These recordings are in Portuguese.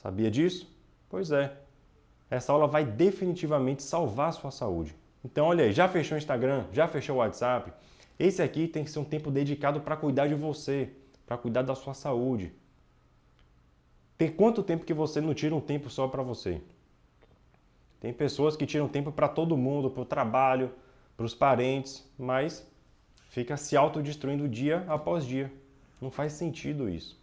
Sabia disso? Pois é. Essa aula vai definitivamente salvar a sua saúde. Então, olha aí, já fechou o Instagram? Já fechou o WhatsApp? Esse aqui tem que ser um tempo dedicado para cuidar de você, para cuidar da sua saúde. Tem quanto tempo que você não tira um tempo só para você? Tem pessoas que tiram tempo para todo mundo, para o trabalho, para os parentes, mas fica se autodestruindo dia após dia. Não faz sentido isso.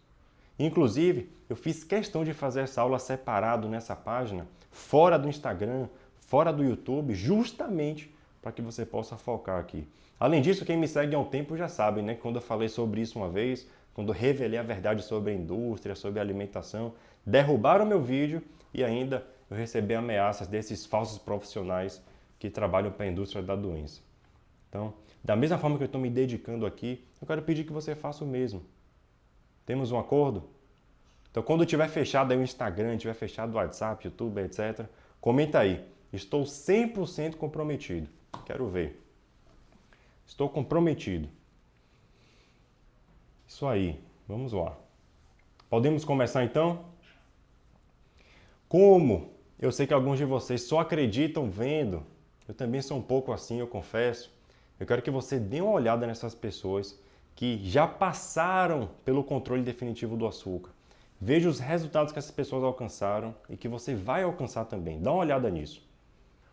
Inclusive, eu fiz questão de fazer essa aula separado nessa página, fora do Instagram, fora do YouTube, justamente para que você possa focar aqui. Além disso, quem me segue há um tempo já sabe, né? Quando eu falei sobre isso uma vez, quando eu revelei a verdade sobre a indústria, sobre a alimentação, derrubaram meu vídeo e ainda eu recebi ameaças desses falsos profissionais que trabalham para a indústria da doença. Então, da mesma forma que eu estou me dedicando aqui, eu quero pedir que você faça o mesmo. Temos um acordo? Então, quando tiver fechado aí o Instagram, tiver fechado o WhatsApp, YouTube, etc., comenta aí. Estou 100% comprometido. Quero ver. Estou comprometido. Isso aí. Vamos lá. Podemos começar então? Como eu sei que alguns de vocês só acreditam vendo, eu também sou um pouco assim, eu confesso. Eu quero que você dê uma olhada nessas pessoas que já passaram pelo controle definitivo do açúcar. Veja os resultados que essas pessoas alcançaram e que você vai alcançar também. Dá uma olhada nisso.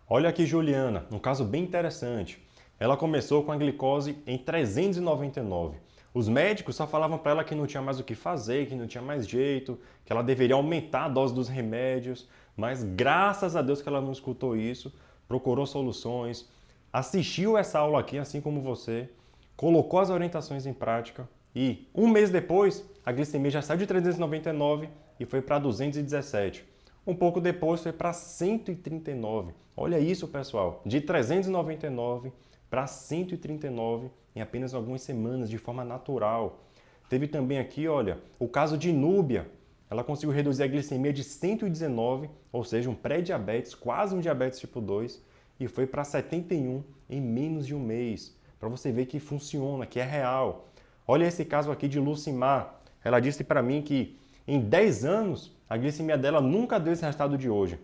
Olha aqui Juliana, um caso bem interessante. Ela começou com a glicose em 399. Os médicos só falavam para ela que não tinha mais o que fazer, que não tinha mais jeito, que ela deveria aumentar a dose dos remédios, mas graças a Deus que ela não escutou isso, procurou soluções, assistiu essa aula aqui, assim como você, colocou as orientações em prática e um mês depois a glicemia já saiu de 399 e foi para 217. Um pouco depois foi para 139. Olha isso, pessoal, de 399 para 139 em apenas algumas semanas, de forma natural. Teve também aqui, olha, o caso de Núbia. Ela conseguiu reduzir a glicemia de 119, ou seja, um pré-diabetes, quase um diabetes tipo 2, e foi para 71 em menos de um mês. Para você ver que funciona, que é real. Olha esse caso aqui de Lucimar. Ela disse para mim que em 10 anos a glicemia dela nunca deu esse resultado de hoje.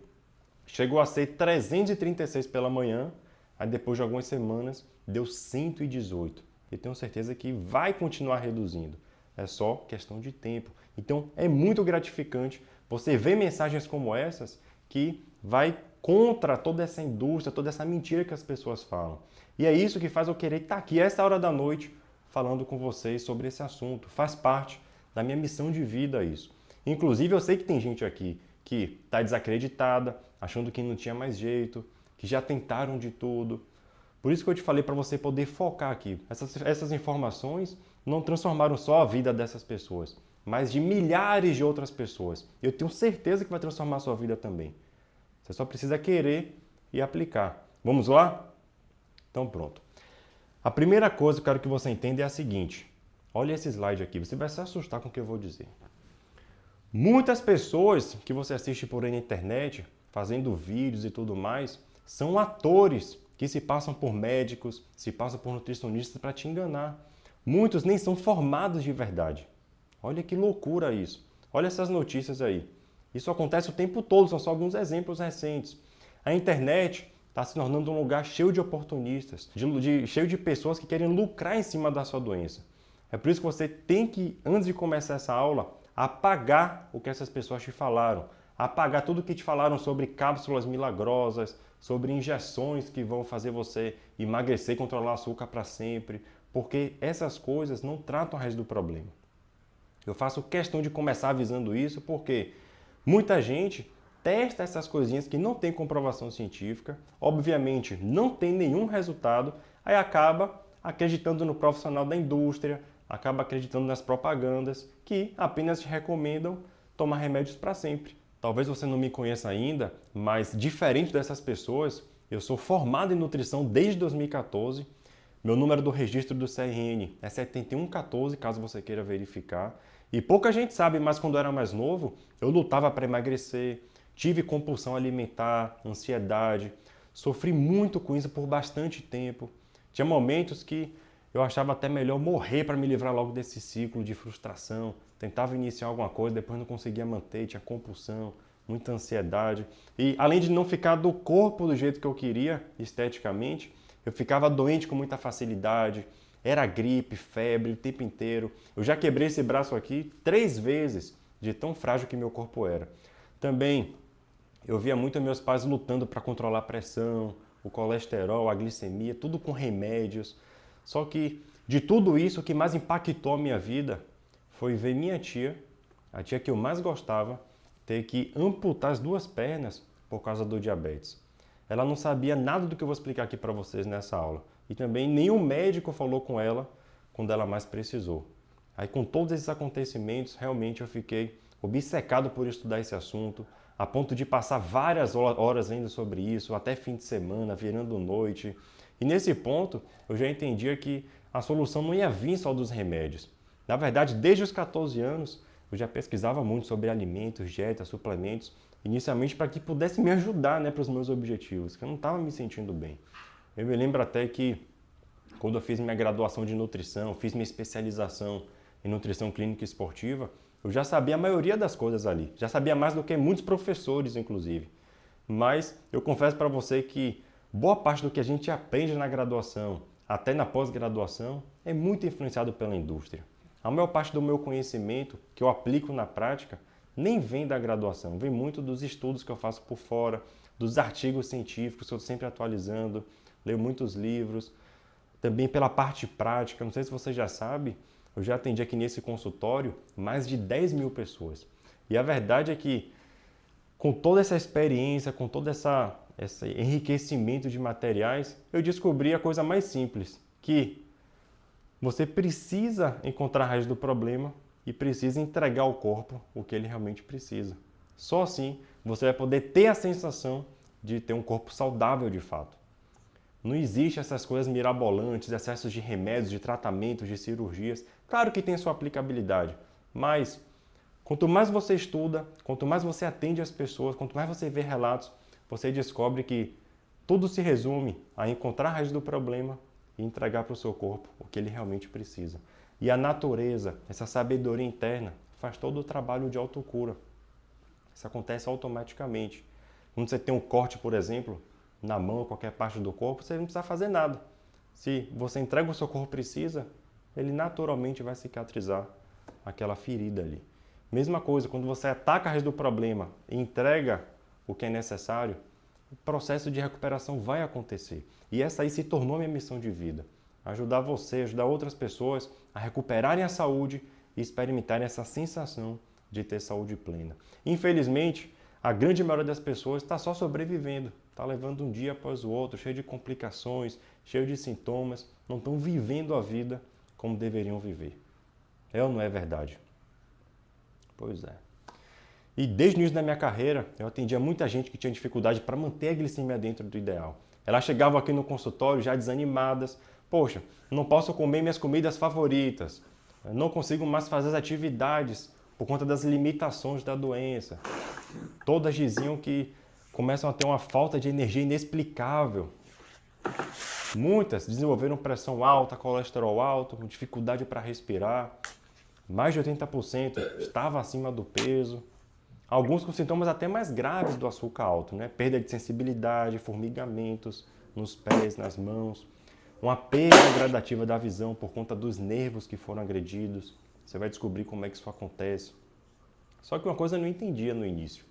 Chegou a ser 336 pela manhã, aí depois de algumas semanas deu 118. E tenho certeza que vai continuar reduzindo. É só questão de tempo. Então é muito gratificante você ver mensagens como essas que vai contra toda essa indústria, toda essa mentira que as pessoas falam. E é isso que faz eu querer estar aqui essa hora da noite falando com vocês sobre esse assunto. Faz parte da minha missão de vida isso. Inclusive eu sei que tem gente aqui que está desacreditada, achando que não tinha mais jeito, que já tentaram de tudo. Por isso que eu te falei para você poder focar aqui. Essas informações não transformaram só a vida dessas pessoas, mas de milhares de outras pessoas. Eu tenho certeza que vai transformar a sua vida também. Você só precisa querer e aplicar. Vamos lá? Então pronto. A primeira coisa que eu quero que você entenda é a seguinte. Olha esse slide aqui, você vai se assustar com o que eu vou dizer. Muitas pessoas que você assiste por aí na internet, fazendo vídeos e tudo mais, são atores que se passam por médicos, se passam por nutricionistas para te enganar. Muitos nem são formados de verdade. Olha que loucura isso. Olha essas notícias aí. Isso acontece o tempo todo, são só alguns exemplos recentes. A internet está se tornando um lugar cheio de oportunistas, cheio de pessoas que querem lucrar em cima da sua doença. É por isso que você tem que, antes de começar essa aula, apagar o que essas pessoas te falaram. Apagar tudo o que te falaram sobre cápsulas milagrosas, sobre injeções que vão fazer você emagrecer e controlar o açúcar para sempre, porque essas coisas não tratam a raiz do problema. Eu faço questão de começar avisando isso porque muita gente testa essas coisinhas que não tem comprovação científica, obviamente não tem nenhum resultado, aí acaba acreditando no profissional da indústria, acaba acreditando nas propagandas que apenas te recomendam tomar remédios para sempre. Talvez você não me conheça ainda, mas diferente dessas pessoas, eu sou formado em nutrição desde 2014. Meu número do registro do CRN é 7114, caso você queira verificar. E pouca gente sabe, mas quando eu era mais novo, eu lutava para emagrecer, tive compulsão alimentar, ansiedade, sofri muito com isso por bastante tempo. Tinha momentos que eu achava até melhor morrer para me livrar logo desse ciclo de frustração, tentava iniciar alguma coisa, depois não conseguia manter, tinha compulsão, muita ansiedade. E além de não ficar do corpo do jeito que eu queria, esteticamente, eu ficava doente com muita facilidade, era gripe, febre o tempo inteiro. Eu já quebrei esse braço aqui 3 vezes, de tão frágil que meu corpo era. Também eu via muito meus pais lutando para controlar a pressão, o colesterol, a glicemia, tudo com remédios. Só que de tudo isso, o que mais impactou a minha vida foi ver minha tia, a tia que eu mais gostava, ter que amputar as 2 pernas por causa do diabetes. Ela não sabia nada do que eu vou explicar aqui para vocês nessa aula. E também nenhum médico falou com ela quando ela mais precisou. Aí com todos esses acontecimentos, realmente eu fiquei obcecado por estudar esse assunto, a ponto de passar várias horas lendo sobre isso, até fim de semana, virando noite. E nesse ponto, eu já entendia que a solução não ia vir só dos remédios. Na verdade, desde os 14 anos, eu já pesquisava muito sobre alimentos, dietas, suplementos, inicialmente para que pudesse me ajudar, para os meus objetivos, que eu não estava me sentindo bem. Eu me lembro até que quando eu fiz minha graduação de nutrição, fiz minha especialização em nutrição clínica e esportiva, eu já sabia a maioria das coisas ali. Já sabia mais do que muitos professores, inclusive. Mas eu confesso para você que boa parte do que a gente aprende na graduação, até na pós-graduação, é muito influenciado pela indústria. A maior parte do meu conhecimento que eu aplico na prática nem vem da graduação, vem muito dos estudos que eu faço por fora, dos artigos científicos que eu estou sempre atualizando, leio muitos livros, também pela parte prática. Não sei se você já sabe, eu já atendi aqui nesse consultório mais de 10 mil pessoas. E a verdade é que com toda essa experiência, com todo esse enriquecimento de materiais, eu descobri a coisa mais simples, que você precisa encontrar a raiz do problema e precisa entregar ao corpo o que ele realmente precisa. Só assim você vai poder ter a sensação de ter um corpo saudável de fato. Não existe essas coisas mirabolantes, excessos de remédios, de tratamentos, de cirurgias. Claro que tem sua aplicabilidade, mas quanto mais você estuda, quanto mais você atende as pessoas, quanto mais você vê relatos, você descobre que tudo se resume a encontrar a raiz do problema e entregar para o seu corpo o que ele realmente precisa. E a natureza, essa sabedoria interna, faz todo o trabalho de autocura. Isso acontece automaticamente. Quando você tem um corte, por exemplo, na mão ou qualquer parte do corpo, você não precisa fazer nada. Se você entrega o que o seu corpo precisa, ele naturalmente vai cicatrizar aquela ferida ali. Mesma coisa, quando você ataca a raiz do problema e entrega o que é necessário, o processo de recuperação vai acontecer. E essa aí se tornou a minha missão de vida. Ajudar você, ajudar outras pessoas a recuperarem a saúde e experimentarem essa sensação de ter saúde plena. Infelizmente, a grande maioria das pessoas está só sobrevivendo, está levando um dia após o outro, cheio de complicações, cheio de sintomas, não estão vivendo a vida como deveriam viver. É ou não é verdade? Pois é. E desde o início da minha carreira, eu atendia muita gente que tinha dificuldade para manter a glicemia dentro do ideal. Elas chegavam aqui no consultório já desanimadas. Poxa, não posso comer minhas comidas favoritas. Eu não consigo mais fazer as atividades por conta das limitações da doença. Todas diziam que começam a ter uma falta de energia inexplicável. Muitas desenvolveram pressão alta, colesterol alto, dificuldade para respirar. Mais de 80% estava acima do peso. Alguns com sintomas até mais graves do açúcar alto, Perda de sensibilidade, formigamentos nos pés, nas mãos. Uma perda gradativa da visão por conta dos nervos que foram agredidos. Você vai descobrir como é que isso acontece. Só que uma coisa eu não entendia no início.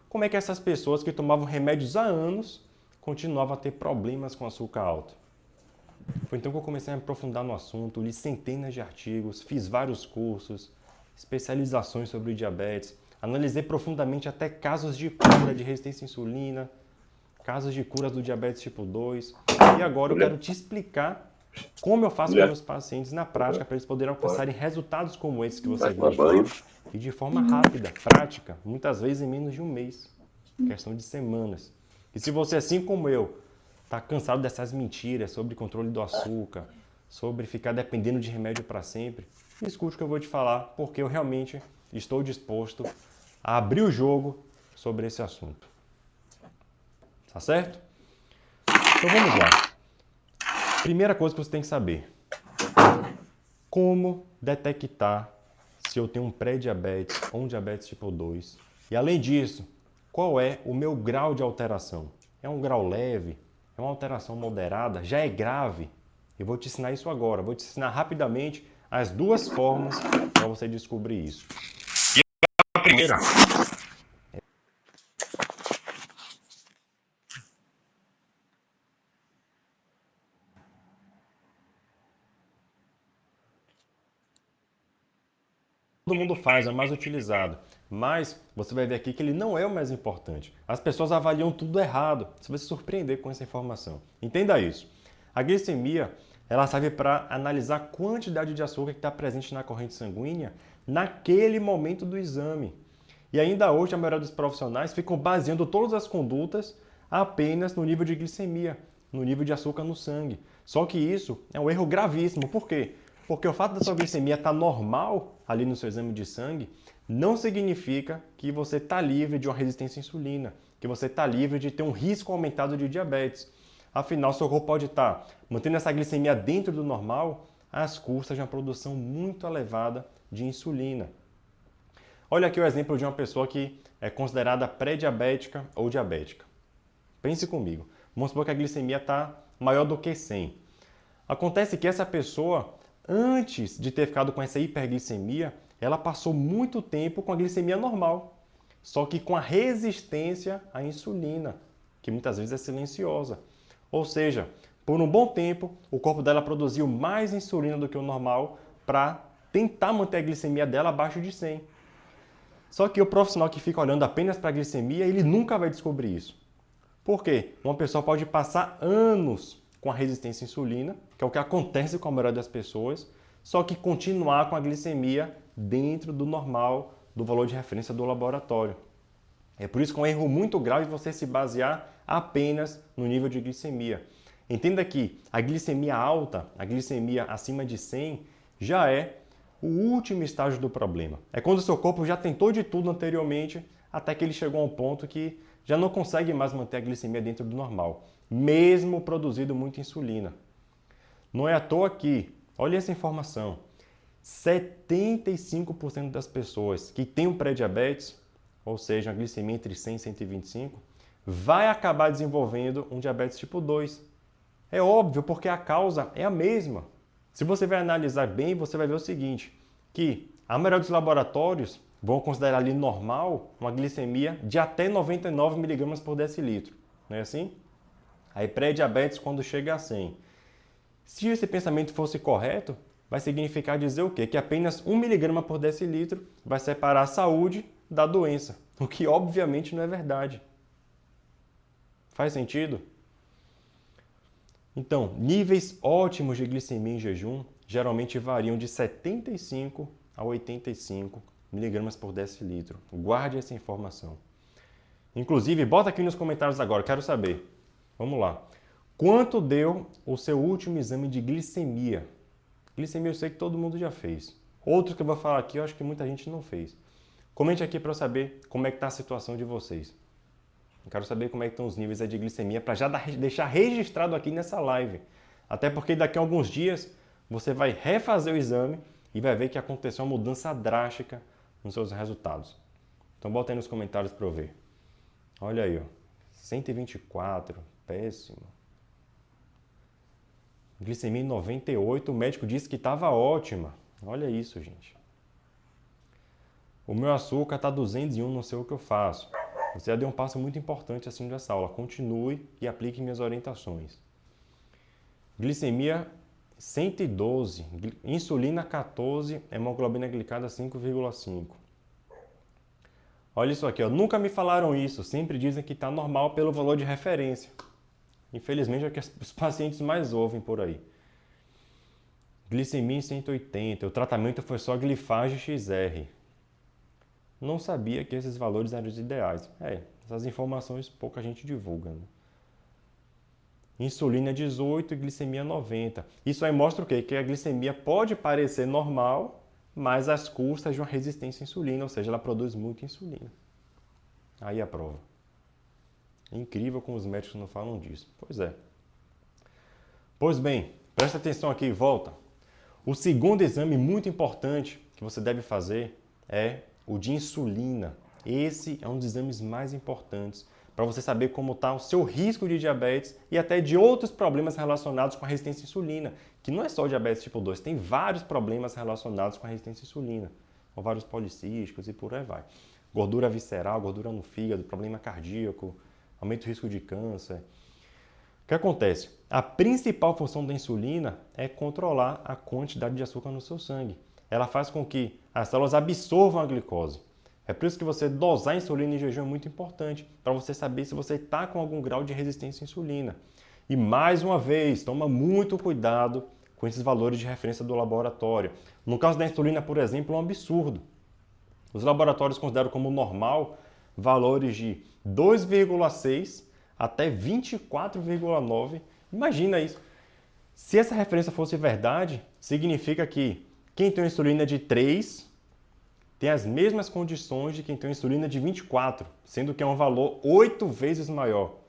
Como é que essas pessoas que tomavam remédios há anos continuavam a ter problemas com açúcar alto? Foi então que eu comecei a me aprofundar no assunto, li centenas de artigos, fiz vários cursos, especializações sobre diabetes, analisei profundamente até casos de cura de resistência à insulina, casos de cura do diabetes tipo 2. E agora eu quero te explicar como eu faço com meus pacientes na prática para eles poderem alcançarem resultados como esses que você viu aqui. E de forma rápida, prática, muitas vezes em menos de um mês, questão de semanas. E se você, assim como eu, está cansado dessas mentiras sobre controle do açúcar, sobre ficar dependendo de remédio para sempre, escute o que eu vou te falar, porque eu realmente estou disposto a abrir o jogo sobre esse assunto. Tá certo? Então vamos lá. Primeira coisa que você tem que saber: como detectar se eu tenho um pré-diabetes ou um diabetes tipo 2. E além disso, qual é o meu grau de alteração? É um grau leve? É uma alteração moderada? Já é grave? Eu vou te ensinar isso agora. Vou te ensinar rapidamente as duas formas para você descobrir isso. E a primeira... todo mundo faz, é o mais utilizado. Mas você vai ver aqui que ele não é o mais importante. As pessoas avaliam tudo errado. Você vai se surpreender com essa informação. Entenda isso. A glicemia, ela serve para analisar a quantidade de açúcar que está presente na corrente sanguínea naquele momento do exame. E ainda hoje a maioria dos profissionais ficam baseando todas as condutas apenas no nível de glicemia, no nível de açúcar no sangue. Só que isso é um erro gravíssimo. Por quê? Porque o fato da sua glicemia estar normal ali no seu exame de sangue não significa que você está livre de uma resistência à insulina, que você está livre de ter um risco aumentado de diabetes. Afinal, seu corpo pode estar mantendo essa glicemia dentro do normal às custas de uma produção muito elevada de insulina. Olha aqui o exemplo de uma pessoa que é considerada pré-diabética ou diabética. Pense comigo. Vamos supor que a glicemia está maior do que 100. Acontece que essa pessoa, antes de ter ficado com essa hiperglicemia, ela passou muito tempo com a glicemia normal, só que com a resistência à insulina, que muitas vezes é silenciosa. Ou seja, por um bom tempo, o corpo dela produziu mais insulina do que o normal para tentar manter a glicemia dela abaixo de 100. Só que o profissional que fica olhando apenas para a glicemia, ele nunca vai descobrir isso. Por quê? Uma pessoa pode passar anos com a resistência à insulina, que é o que acontece com a maioria das pessoas, só que continuar com a glicemia dentro do normal, do valor de referência do laboratório. É por isso que é um erro muito grave você se basear apenas no nível de glicemia. Entenda que a glicemia alta, a glicemia acima de 100, já é o último estágio do problema. É quando o seu corpo já tentou de tudo anteriormente, até que ele chegou a um ponto que já não consegue mais manter a glicemia dentro do normal, mesmo produzindo muita insulina. Não é à toa que, olha essa informação, 75% das pessoas que têm um pré-diabetes, ou seja, uma glicemia entre 100 e 125, vai acabar desenvolvendo um diabetes tipo 2. É óbvio, porque a causa é a mesma. Se você vai analisar bem, você vai ver o seguinte, que a maioria dos laboratórios vão considerar ali normal uma glicemia de até 99 mg por decilitro, não é assim? Aí pré-diabetes quando chega a 100. Se esse pensamento fosse correto, vai significar dizer o quê? Que apenas 1 mg por decilitro vai separar a saúde da doença, o que obviamente não é verdade. Faz sentido? Então, níveis ótimos de glicemia em jejum geralmente variam de 75 a 85 mg por decilitro. Guarde essa informação. Inclusive, bota aqui nos comentários agora, quero saber. Vamos lá. Quanto deu o seu último exame de glicemia? Glicemia eu sei que todo mundo já fez. Outro que eu vou falar aqui, eu acho que muita gente não fez. Comente aqui para eu saber como é que está a situação de vocês. Eu quero saber como é que estão os níveis de glicemia para já deixar registrado aqui nessa live. Até porque daqui a alguns dias você vai refazer o exame e vai ver que aconteceu uma mudança drástica nos seus resultados. Então bota aí nos comentários para eu ver. Olha aí, ó. 124, péssimo. Glicemia em 98, o médico disse que estava ótima. Olha isso, gente. O meu açúcar está 201, não sei o que eu faço. Você já deu um passo muito importante assim nessa aula. Continue e aplique minhas orientações. Glicemia 112, insulina 14, hemoglobina glicada 5,5. Olha isso aqui, ó. Nunca me falaram isso, sempre dizem que está normal pelo valor de referência. Infelizmente é o que os pacientes mais ouvem por aí. Glicemia em 180, o tratamento foi só glifage XR. Não sabia que esses valores eram os ideais. Essas informações pouca gente divulga, né? Insulina 18 e glicemia 90. Isso aí mostra o quê? Que a glicemia pode parecer normal, mas às custas de uma resistência à insulina, ou seja, ela produz muita insulina. Aí a prova. É incrível como os médicos não falam disso. Pois é. Pois bem, presta atenção aqui e volta. O segundo exame muito importante que você deve fazer é o de insulina. Esse é um dos exames mais importantes para você saber como está o seu risco de diabetes e até de outros problemas relacionados com a resistência à insulina, que não é só o diabetes tipo 2, tem vários problemas relacionados com a resistência à insulina, ovários policísticos e por aí vai. Gordura visceral, gordura no fígado, problema cardíaco, aumento do risco de câncer. O que acontece? A principal função da insulina é controlar a quantidade de açúcar no seu sangue. Ela faz com que as células absorvam a glicose. É por isso que você dosar a insulina em jejum é muito importante, para você saber se você está com algum grau de resistência à insulina. E mais uma vez, toma muito cuidado com esses valores de referência do laboratório. No caso da insulina, por exemplo, é um absurdo. Os laboratórios consideram como normal valores de 2,6 até 24,9. Imagina isso. Se essa referência fosse verdade, significa que quem tem uma insulina de 3 tem as mesmas condições de quem tem uma insulina de 24, sendo que é um valor 8 vezes maior.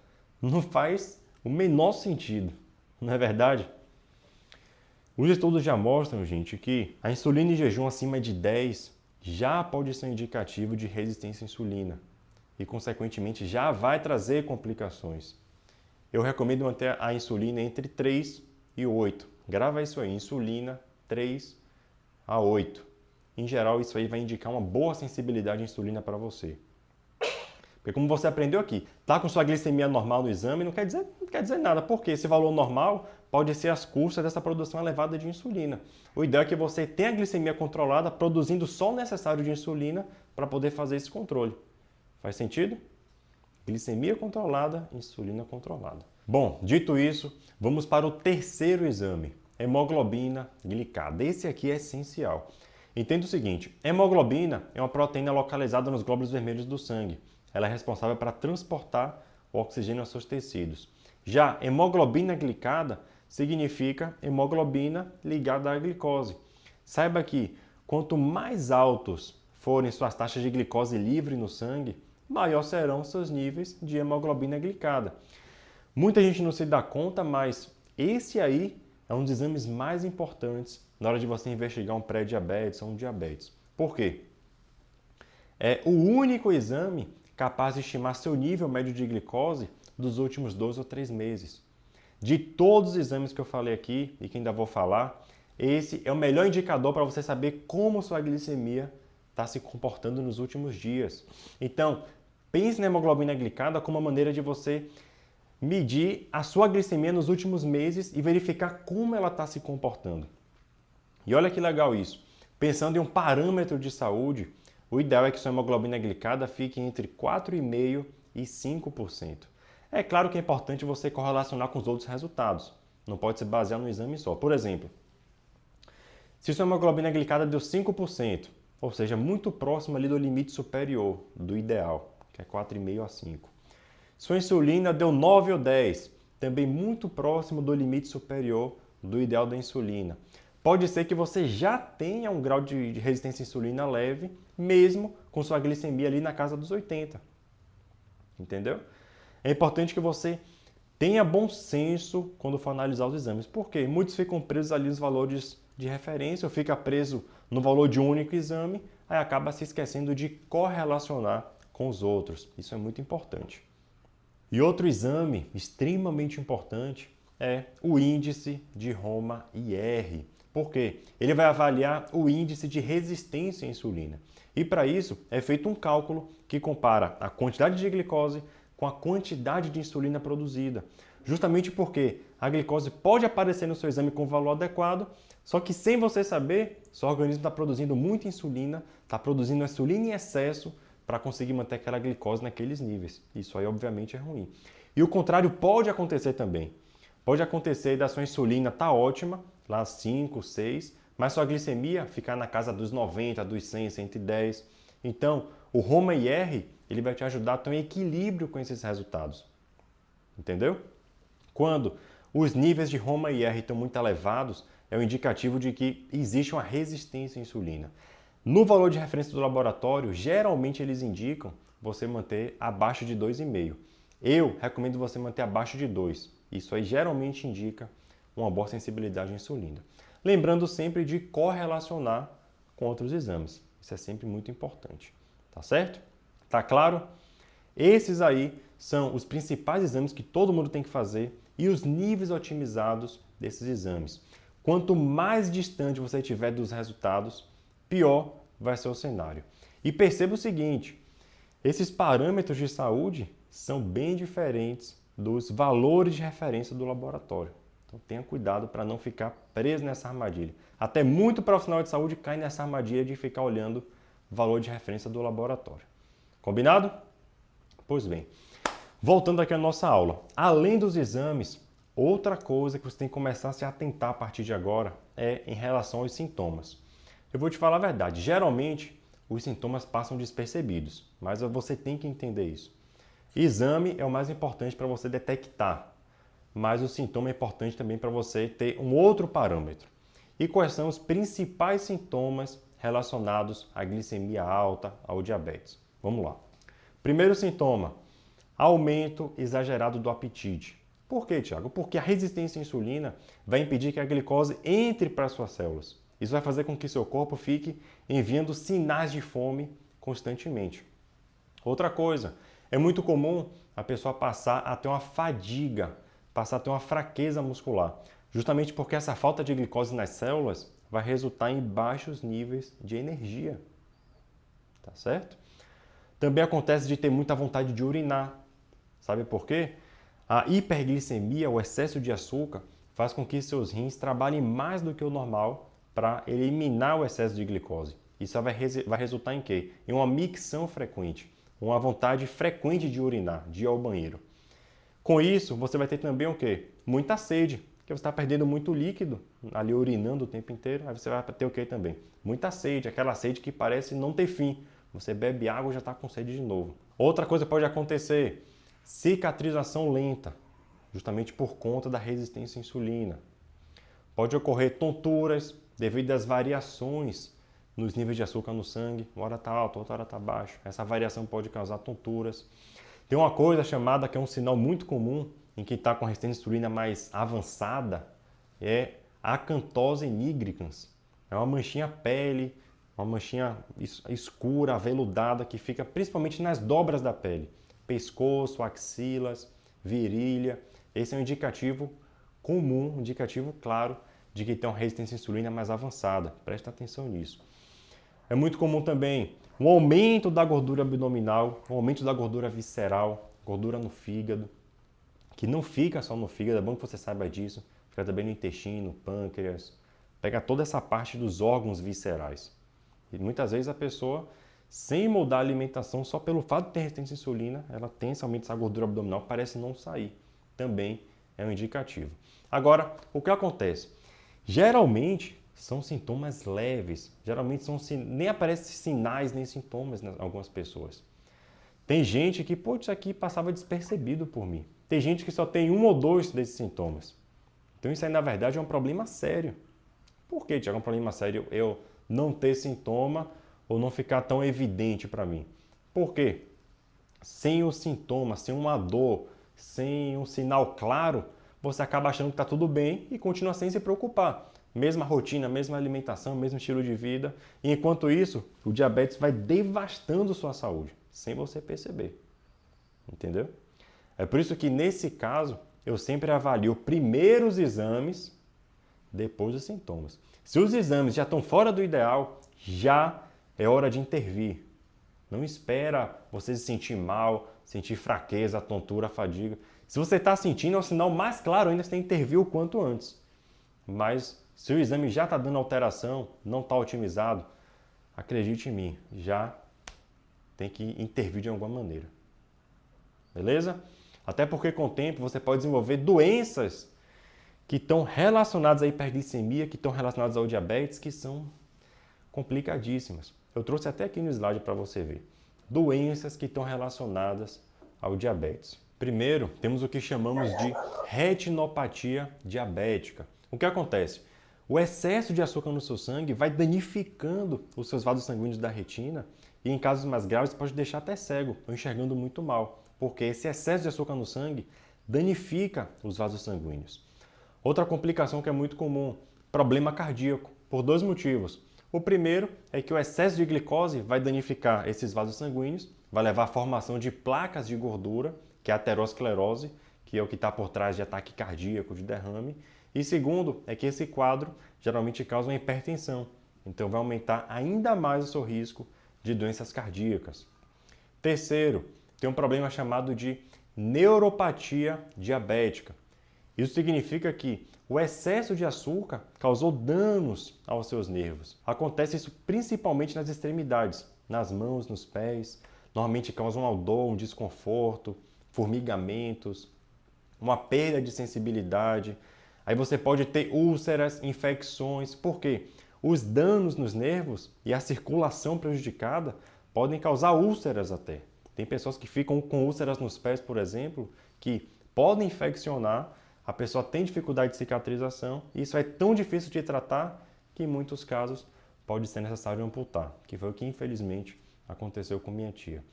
Não faz o menor sentido, não é verdade? Os estudos já mostram, gente, que a insulina em jejum acima de 10 já pode ser um indicativo de resistência à insulina e, consequentemente, já vai trazer complicações. Eu recomendo manter a insulina entre 3 e 8. Grava isso aí, insulina 3 a 8. Em geral, isso aí vai indicar uma boa sensibilidade à insulina para você. Porque como você aprendeu aqui, tá com sua glicemia normal no exame não quer dizer nada, porque esse valor normal pode ser às custas dessa produção elevada de insulina. O ideal é que você tenha a glicemia controlada, produzindo só o necessário de insulina para poder fazer esse controle. Faz sentido? Glicemia controlada, insulina controlada. Bom, dito isso, vamos para o terceiro exame, hemoglobina glicada. Esse aqui é essencial. Entenda o seguinte, hemoglobina é uma proteína localizada nos glóbulos vermelhos do sangue. Ela é responsável para transportar o oxigênio aos seus tecidos. Já hemoglobina glicada significa hemoglobina ligada à glicose. Saiba que quanto mais altos forem suas taxas de glicose livre no sangue, maior serão seus níveis de hemoglobina glicada. Muita gente não se dá conta, mas esse aí é um dos exames mais importantes na hora de você investigar um pré-diabetes ou um diabetes. Por quê? É o único exame capaz de estimar seu nível médio de glicose dos últimos 2 ou 3 meses. De todos os exames que eu falei aqui e que ainda vou falar, esse é o melhor indicador para você saber como sua glicemia está se comportando nos últimos dias. Então, pense na hemoglobina glicada como uma maneira de você medir a sua glicemia nos últimos meses e verificar como ela está se comportando. E olha que legal isso. Pensando em um parâmetro de saúde, o ideal é que sua hemoglobina glicada fique entre 4,5% e 5%. É claro que é importante você correlacionar com os outros resultados. Não pode se basear no exame só. Por exemplo, se sua hemoglobina glicada deu 5%, ou seja, muito próximo ali do limite superior, do ideal, que é 4,5% a 5%. Sua insulina deu 9 ou 10, também muito próximo do limite superior do ideal da insulina. Pode ser que você já tenha um grau de resistência à insulina leve, mesmo com sua glicemia ali na casa dos 80. Entendeu? É importante que você tenha bom senso quando for analisar os exames. Por quê? Muitos ficam presos ali nos valores de referência, ou fica preso no valor de um único exame, aí acaba se esquecendo de correlacionar com os outros. Isso é muito importante. E outro exame extremamente importante é o índice de Roma-IR. Por quê? Ele vai avaliar o índice de resistência à insulina. E para isso é feito um cálculo que compara a quantidade de glicose com a quantidade de insulina produzida. Justamente porque a glicose pode aparecer no seu exame com valor adequado, só que sem você saber, seu organismo está produzindo muita insulina, está produzindo insulina em excesso para conseguir manter aquela glicose naqueles níveis. Isso aí obviamente é ruim. E o contrário pode acontecer também. Pode acontecer da sua insulina estar ótima, lá 5, 6, mas sua glicemia ficar na casa dos 90, dos 100, 110. Então, o Roma-IR ele vai te ajudar a ter um equilíbrio com esses resultados. Entendeu? Quando os níveis de Roma-IR estão muito elevados, é um indicativo de que existe uma resistência à insulina. No valor de referência do laboratório, geralmente eles indicam você manter abaixo de 2,5. Eu recomendo você manter abaixo de 2. Isso aí geralmente indica uma boa sensibilidade à insulina. Lembrando sempre de correlacionar com outros exames. Isso é sempre muito importante, tá certo? Tá claro? Esses aí são os principais exames que todo mundo tem que fazer e os níveis otimizados desses exames. Quanto mais distante você estiver dos resultados, pior vai ser o cenário. E perceba o seguinte, esses parâmetros de saúde são bem diferentes dos valores de referência do laboratório. Então tenha cuidado para não ficar preso nessa armadilha. Até muito profissional de saúde cai nessa armadilha de ficar olhando o valor de referência do laboratório. Combinado? Pois bem, voltando aqui à nossa aula. Além dos exames, outra coisa que você tem que começar a se atentar a partir de agora é em relação aos sintomas. Eu vou te falar a verdade, geralmente os sintomas passam despercebidos, mas você tem que entender isso. Exame é o mais importante para você detectar, mas o sintoma é importante também para você ter um outro parâmetro. E quais são os principais sintomas relacionados à glicemia alta, ao diabetes? Vamos lá. Primeiro sintoma, aumento exagerado do apetite. Por quê, Tiago? Porque a resistência à insulina vai impedir que a glicose entre para as suas células. Isso vai fazer com que seu corpo fique enviando sinais de fome constantemente. Outra coisa, é muito comum a pessoa passar a ter uma fadiga, passar a ter uma fraqueza muscular, justamente porque essa falta de glicose nas células vai resultar em baixos níveis de energia. Tá certo? Também acontece de ter muita vontade de urinar. Sabe por quê? A hiperglicemia, o excesso de açúcar, faz com que seus rins trabalhem mais do que o normal para eliminar o excesso de glicose. Isso vai resultar em quê? Em uma micção frequente, uma vontade frequente de urinar, de ir ao banheiro. Com isso, você vai ter também o quê? Muita sede, porque você está perdendo muito líquido ali urinando o tempo inteiro. Aí você vai ter o quê também? Muita sede, aquela sede que parece não ter fim. Você bebe água e já está com sede de novo. Outra coisa pode acontecer, cicatrização lenta, justamente por conta da resistência à insulina. Pode ocorrer tonturas devido às variações nos níveis de açúcar no sangue. Uma hora está alto, outra hora está baixo. Essa variação pode causar tonturas. Tem uma coisa chamada, que é um sinal muito comum em quem está com resistência à insulina mais avançada, é a acantose nigricans. É uma manchinha pele, uma manchinha escura, aveludada, que fica principalmente nas dobras da pele. Pescoço, axilas, virilha. Esse é um indicativo comum, um indicativo claro de que tem uma resistência à insulina mais avançada. Presta atenção nisso. É muito comum também um aumento da gordura abdominal, um aumento da gordura visceral, gordura no fígado, que não fica só no fígado, é bom que você saiba disso, fica também no intestino, pâncreas, pega toda essa parte dos órgãos viscerais. E muitas vezes a pessoa, sem mudar a alimentação, só pelo fato de ter resistência à insulina, ela tem esse aumento dessa gordura abdominal, parece não sair. Também é um indicativo. Agora, o que acontece? Geralmente são sintomas leves, geralmente nem aparecem sinais nem sintomas em algumas pessoas. Tem gente que, pô, isso aqui passava despercebido por mim. Tem gente que só tem um ou dois desses sintomas. Então isso aí, na verdade, é um problema sério. Por que, Tiago, é um problema sério eu não ter sintoma ou não ficar tão evidente para mim? Por quê? Sem o sintoma, sem uma dor, sem um sinal claro, você acaba achando que está tudo bem e continua sem se preocupar. Mesma rotina, mesma alimentação, mesmo estilo de vida. E enquanto isso, o diabetes vai devastando sua saúde, sem você perceber. Entendeu? É por isso que, nesse caso, eu sempre avalio primeiro os exames, depois os sintomas. Se os exames já estão fora do ideal, já é hora de intervir. Não espera você se sentir mal, sentir fraqueza, tontura, fadiga. Se você está sentindo, é um sinal mais claro ainda, você tem que intervir o quanto antes. Mas se o exame já está dando alteração, não está otimizado, acredite em mim, já tem que intervir de alguma maneira. Beleza? Até porque com o tempo você pode desenvolver doenças que estão relacionadas à hiperglicemia, que estão relacionadas ao diabetes, que são complicadíssimas. Eu trouxe até aqui no slide para você ver. Doenças que estão relacionadas ao diabetes. Primeiro, temos o que chamamos de retinopatia diabética. O que acontece? O excesso de açúcar no seu sangue vai danificando os seus vasos sanguíneos da retina e, em casos mais graves, pode deixar até cego ou enxergando muito mal, porque esse excesso de açúcar no sangue danifica os vasos sanguíneos. Outra complicação que é muito comum, problema cardíaco, por dois motivos. O primeiro é que o excesso de glicose vai danificar esses vasos sanguíneos, vai levar à formação de placas de gordura, que é a aterosclerose, que é o que está por trás de ataque cardíaco, de derrame. E segundo é que esse quadro geralmente causa uma hipertensão, então vai aumentar ainda mais o seu risco de doenças cardíacas. Terceiro, tem um problema chamado de neuropatia diabética. Isso significa que o excesso de açúcar causou danos aos seus nervos. Acontece isso principalmente nas extremidades, nas mãos, nos pés. Normalmente causa uma dor, um desconforto, formigamentos, uma perda de sensibilidade. Aí você pode ter úlceras, infecções. Por quê? Os danos nos nervos e a circulação prejudicada podem causar úlceras até. Tem pessoas que ficam com úlceras nos pés, por exemplo, que podem infeccionar. A pessoa tem dificuldade de cicatrização e isso é tão difícil de tratar que em muitos casos pode ser necessário amputar, que foi o que infelizmente aconteceu com minha tia.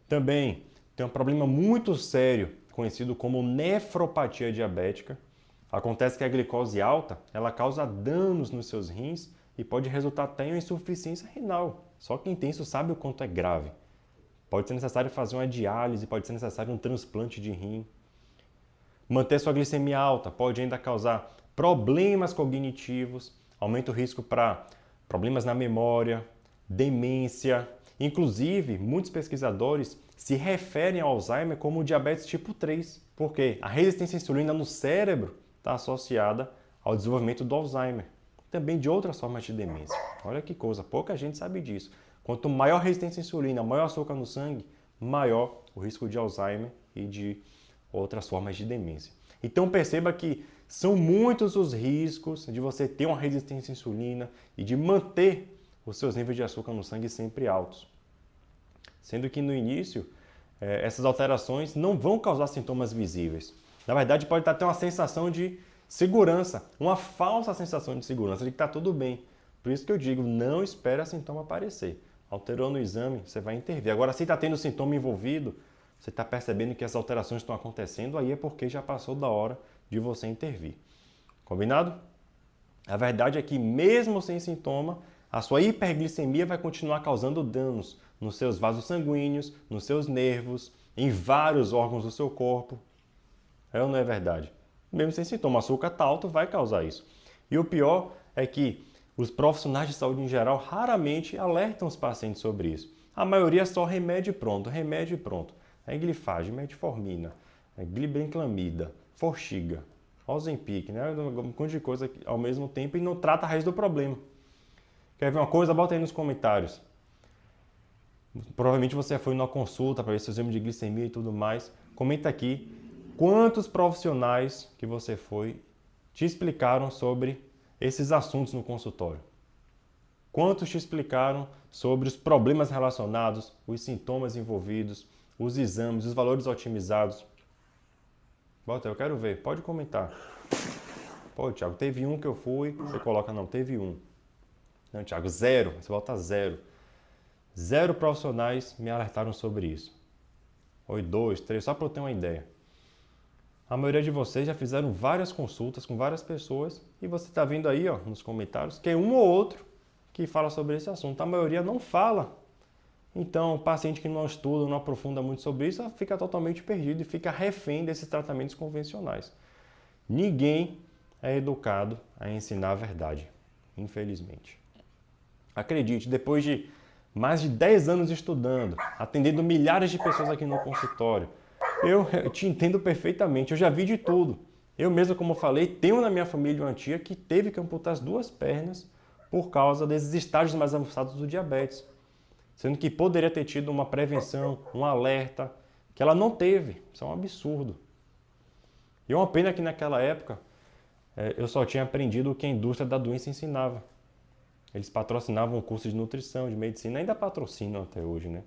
Também tem um problema muito sério conhecido como nefropatia diabética. Acontece que a glicose alta, ela causa danos nos seus rins e pode resultar até em uma insuficiência renal. Só quem tem isso sabe o quanto é grave. Pode ser necessário fazer uma diálise, pode ser necessário um transplante de rim. Manter sua glicemia alta pode ainda causar problemas cognitivos, aumenta o risco para problemas na memória, demência. Inclusive, muitos pesquisadores se referem ao Alzheimer como diabetes tipo 3, porque a resistência à insulina no cérebro está associada ao desenvolvimento do Alzheimer, também de outras formas de demência. Olha que coisa, pouca gente sabe disso. Quanto maior a resistência à insulina, maior açúcar no sangue, maior o risco de Alzheimer e de outras formas de demência. Então perceba que são muitos os riscos de você ter uma resistência à insulina e de manter os seus níveis de açúcar no sangue sempre altos. Sendo que no início, essas alterações não vão causar sintomas visíveis. Na verdade, pode até uma sensação de segurança, uma falsa sensação de segurança, de que está tudo bem. Por isso que eu digo, não espere sintoma aparecer. Alterou no exame, você vai intervir. Agora, se está tendo sintoma envolvido, você está percebendo que as alterações estão acontecendo, aí é porque já passou da hora de você intervir. Combinado? A verdade é que mesmo sem sintoma, a sua hiperglicemia vai continuar causando danos nos seus vasos sanguíneos, nos seus nervos, em vários órgãos do seu corpo. É ou não é verdade? Mesmo sem sintoma, o açúcar está alto vai causar isso. E o pior é que os profissionais de saúde em geral raramente alertam os pacientes sobre isso. A maioria é só remédio e pronto, remédio e pronto. É glifage, metformina, glibenclamida, forxiga, Ozempic, né? Um monte de coisa ao mesmo tempo e não trata a raiz do problema. Quer ver uma coisa? Bota aí nos comentários. Provavelmente você foi numa consulta para ver seu exame de glicemia e tudo mais. Comenta aqui quantos profissionais que você foi te explicaram sobre esses assuntos no consultório. Quantos te explicaram sobre os problemas relacionados, os sintomas envolvidos, os exames, os valores otimizados? Bota, eu quero ver. Pode comentar. Pô, Thiago, teve um que eu fui. Você coloca, não, teve um. Não, Thiago, zero. Você bota zero. Zero profissionais me alertaram sobre isso. Ou 2, 3, só para eu ter uma ideia. A maioria de vocês já fizeram várias consultas com várias pessoas e você está vendo aí, ó, nos comentários que é um ou outro que fala sobre esse assunto. A maioria não fala. Então, o paciente que não estuda, não aprofunda muito sobre isso, fica totalmente perdido e fica refém desses tratamentos convencionais. Ninguém é educado a ensinar a verdade, infelizmente. Acredite, depois de mais de 10 anos estudando, atendendo milhares de pessoas aqui no consultório, eu te entendo perfeitamente, eu já vi de tudo. Eu mesmo, como falei, tenho na minha família uma tia que teve que amputar as 2 pernas por causa desses estágios mais avançados do diabetes. Sendo que poderia ter tido uma prevenção, um alerta, que ela não teve. Isso é um absurdo. E é uma pena que naquela época eu só tinha aprendido o que a indústria da doença ensinava. Eles patrocinavam o curso de nutrição, de medicina, ainda patrocinam até hoje, né?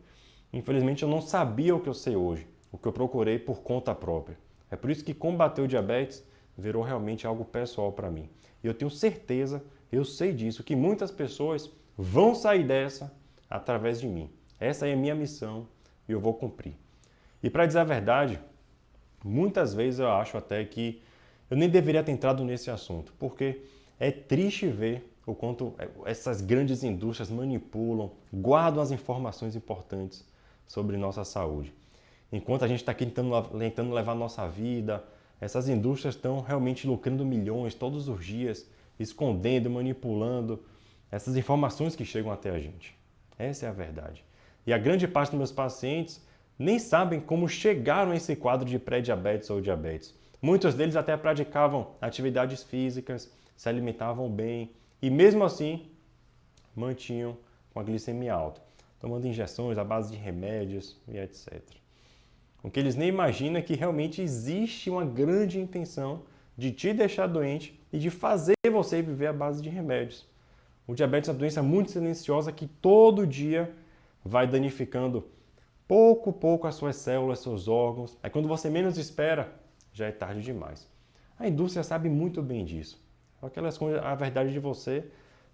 Infelizmente eu não sabia o que eu sei hoje, o que eu procurei por conta própria. É por isso que combater o diabetes virou realmente algo pessoal para mim. E eu tenho certeza, eu sei disso, que muitas pessoas vão sair dessa através de mim. Essa é a minha missão e eu vou cumprir. E para dizer a verdade, muitas vezes eu acho até que eu nem deveria ter entrado nesse assunto, porque é triste ver o quanto essas grandes indústrias manipulam, guardam as informações importantes sobre nossa saúde. Enquanto a gente está aqui tentando levar a nossa vida, essas indústrias estão realmente lucrando milhões todos os dias, escondendo, manipulando essas informações que chegam até a gente. Essa é a verdade. E a grande parte dos meus pacientes nem sabem como chegaram a esse quadro de pré-diabetes ou diabetes. Muitos deles até praticavam atividades físicas, se alimentavam bem e mesmo assim mantinham com a glicemia alta, tomando injeções à base de remédios e etc. O que eles nem imaginam é que realmente existe uma grande intenção de te deixar doente e de fazer você viver à base de remédios. O diabetes é uma doença muito silenciosa que todo dia vai danificando pouco a pouco as suas células, seus órgãos. Aí quando você menos espera, já é tarde demais. A indústria sabe muito bem disso. Só que ela esconde a verdade de você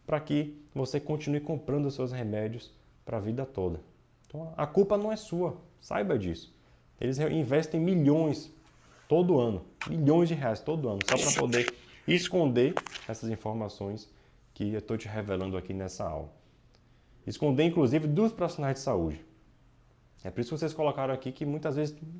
para que você continue comprando os seus remédios para a vida toda. Então a culpa não é sua, saiba disso. Eles investem milhões todo ano, milhões de reais todo ano, só para poder esconder essas informações que eu estou te revelando aqui nessa aula. Esconder, inclusive, dos profissionais de saúde. É por isso que vocês colocaram aqui que muitas vezes